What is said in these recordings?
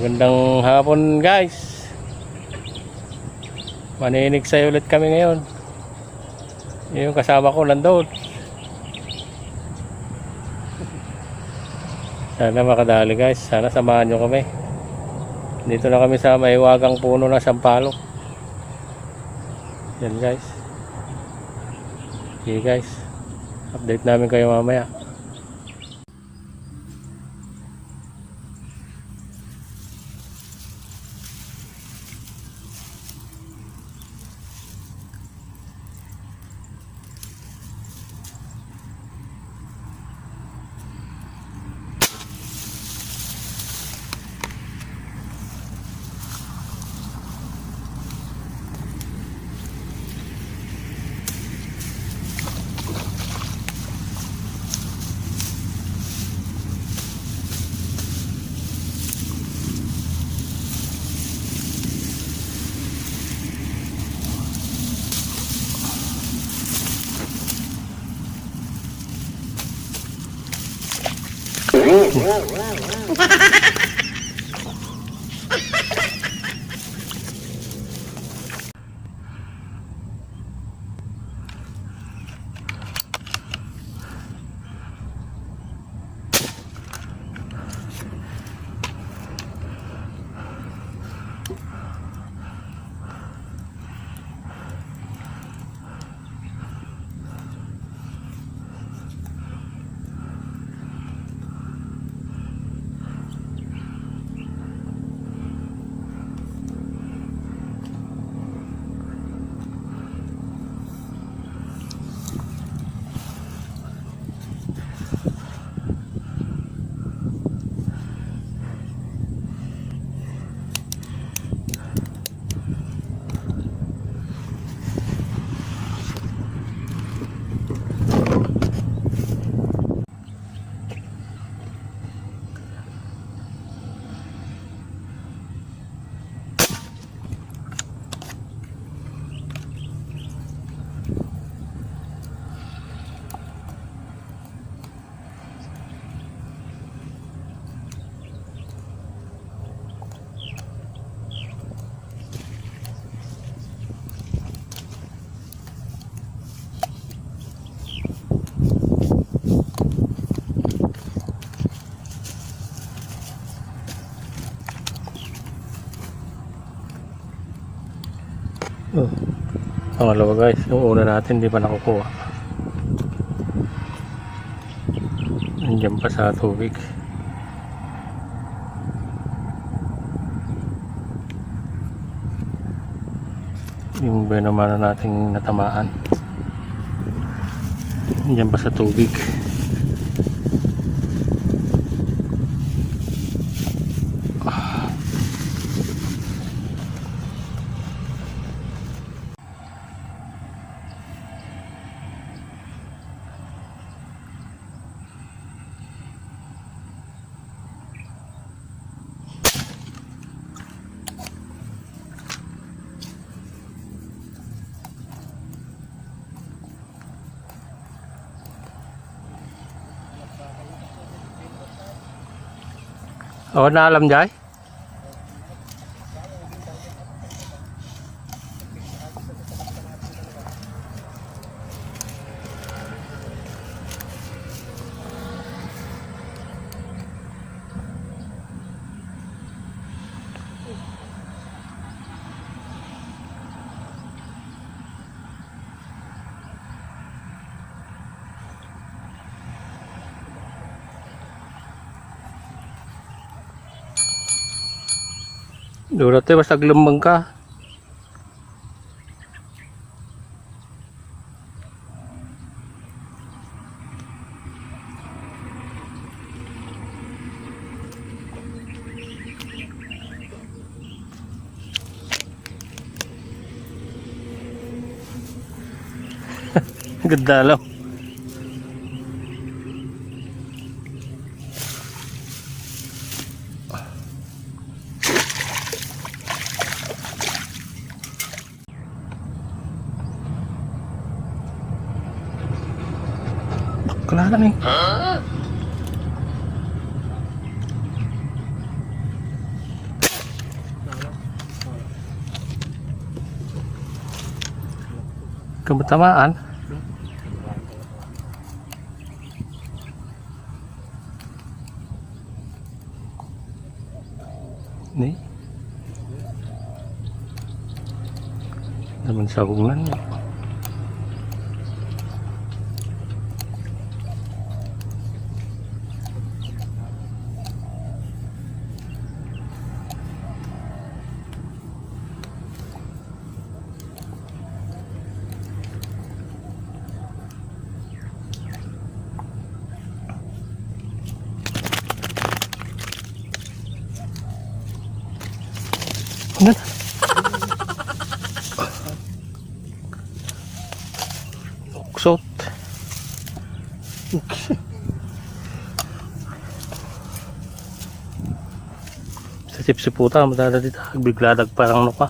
Magandang hapon guys. Maninigsay ulit kami ngayon. Yung kasama ko nandun. Sana makadali guys. Sana samahan nyo kami. Dito na kami sa maiwagang puno ng sampalok. Yan guys. Okay guys. Update namin kayo mamaya. Pangalawa guys, yung una natin hindi pa nakukuha. Nandiyan pa sa tubig. Yung benamana nating natamaan, nandiyan pa sa tubig. Ako na alam Jai. Dulat eh, basta glembang ka. Ganda lang. Wala lang eh. Kamatamaan. Ni. Naman sa bungan. Ano? Uksot. Sa sipsiputa, madala dito. Bigladag parang ano ka.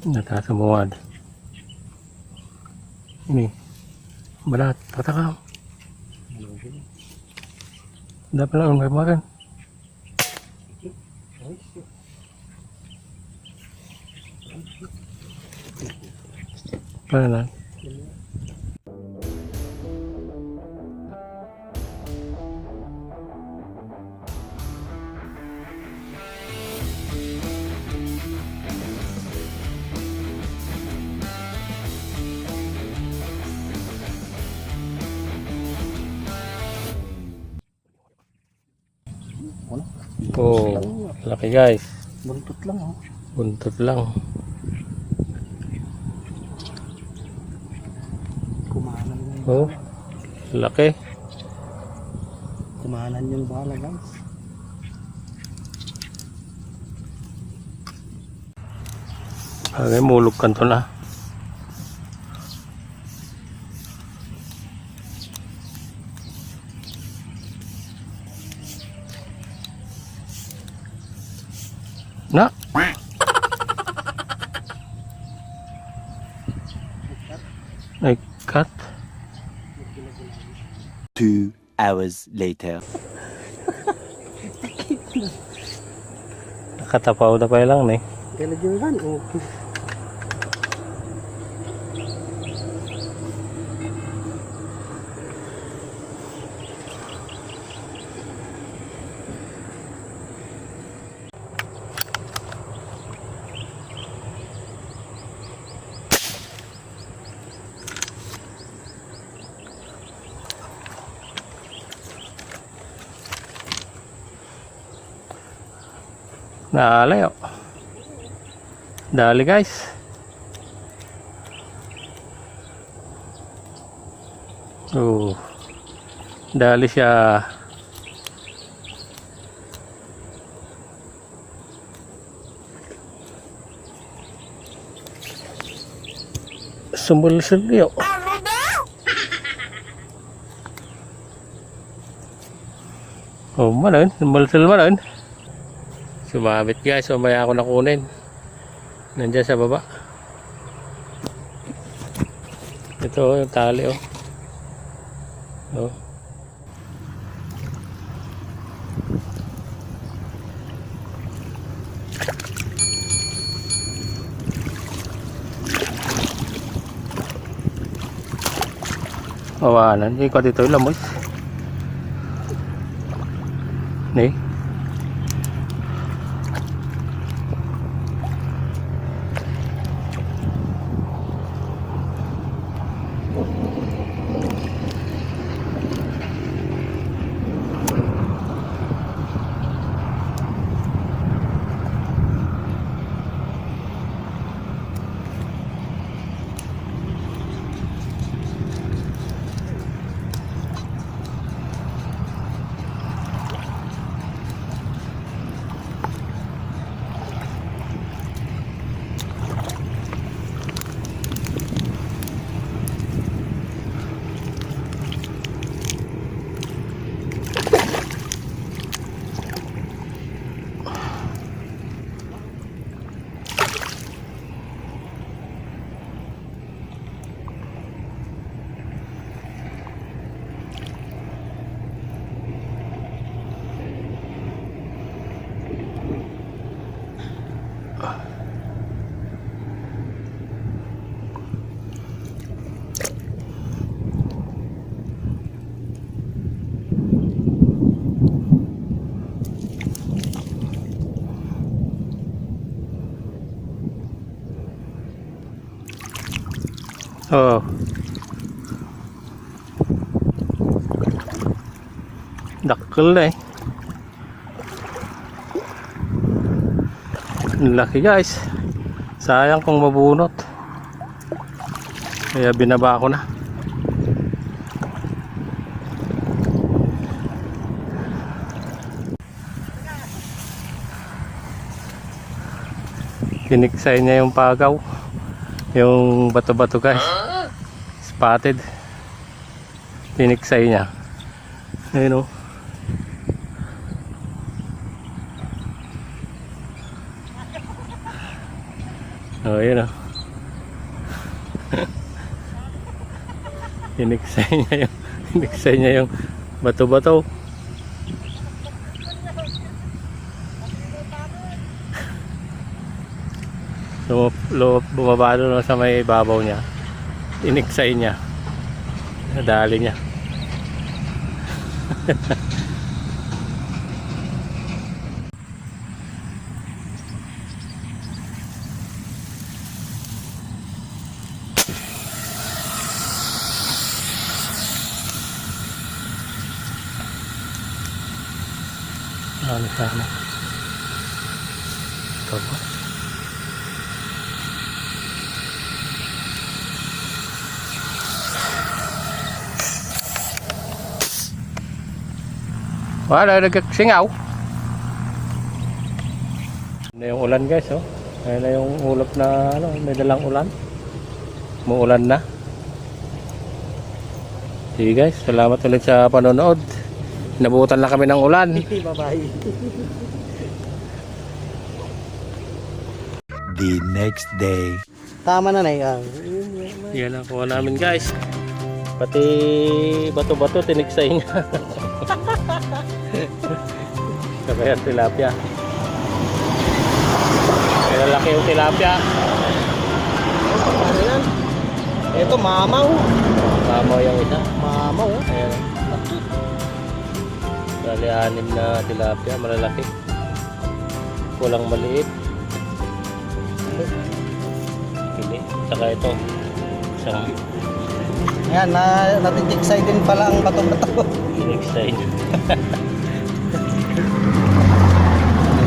Natasamuad. Ini. Balat. Patakam. Dapat lang makan. Paano lang? Oh, laki guys. Buntot lang oh. Buntot lang. Kumahanan yung Oh, laki. Kumahanan yung bala guys. Bagay mulog kanto na. Na. Ay, cut. 2 hours later. Nakatapaw na pa lang eh. Galag yung van oh. Naalay oh. Dali guys. Oh. Dali siya. Sumbul-sul yun. Oh, manon. Sumbul-sul manon. Sumabit guys, mamaya ako nakunin. Nandiyan sa baba. Ito yung tali oh. Oh. Awanan, ikot ito yung lamos. Nih. Oo. Dakkel na eh. Ang laki guys. Sayang kung mabunot. Kaya binaba ko na. Tiniksay niya yung pagaw. Yung bato-bato guys. Spotted. Tiniksay niya. Ayun o. Oh, yun o. Tiniksay niya yung bato-bato. Bumaba doon sa may babaw niya. Tiniksay niya. Nadali niya. Ano sana? Ito ba? Wala, nagkasingaw. Ano yung ulan guys, oh. Ayan na yung ulap na, ano, may dalang ulan. Muulan na. Sige guys, salamat ulit sa panonood. Nabutan lang kami ng ulan. Bye-bye. The next day. Tama na yan. Yan ang kuha namin guys. Pati bato-bato tiniksay niya. Kaya tilapia. Kaya laki yung tilapia. Ano yan? Ito, mamaw. Mamaw yung isa. Mamaw. Ayan. Bali 6 na tilapia, malalaki. Kulang maliit. Pili. Saka ito. Isang Ayan, natitiksay din pala ang bato-bato. tiniksay niya.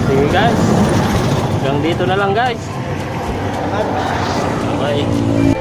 Sige guys. Hanggang dito na lang guys. Bye.